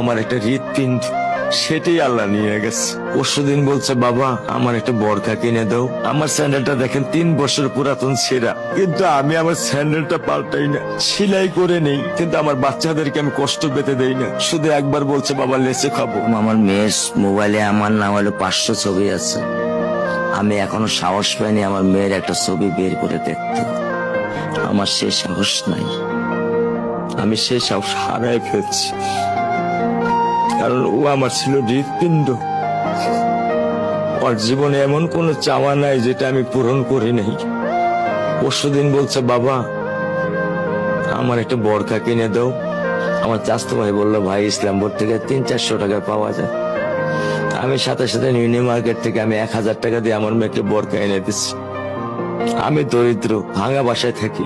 আমার একটা হৃৎপিণ্ড, সেটাই আল্লাহ নিয়ে গেছে। পরশুদিন বলছে, বাবা আমার একটা বরখা কিনে দাও। আমার স্যান্ডেলটা দেখেন 3 বছর পুরাতন ছেঁড়া, কিন্তু আমি আমার স্যান্ডেলটা পাল্টাই না, সেলাই করে নেই। কিন্তু আমার বাচ্চাদেরকে আমি কষ্ট পেতে দেই না। শুধু একবার বলছে, বাবা লেচে খাবো। আমার মেয়ের মোবাইলে আমার নাম হলো 500 ছবি আছে। আমি এখনো সাহস পাইনি আমার মেয়ের একটা ছবি বের করে দেখতে। আমার সে সাহস নাই। আমি সেই সাহস হারাই ফেলছি, কারণ ও আমার ছিল হৃৎপিণ্ড। ওর জীবনে এমন কোন চাওয়া নাই যেটা আমি পূরণ করি নাই। পরশুদিন বলছে, বাবা আমার একটা বরখা কিনে দাও। আমার চাচাতো ভাই বললো, ভাই ইসলামপুর থেকে 300-400 টাকা পাওয়া যায়। আমি সাথে সাথে নিউ মার্কেট থেকে আমি 1000 টাকা দিয়ে আমার মেয়েকে বরখা এনে দিচ্ছি। আমি দরিদ্র, ভাঙা বাসায় থাকি।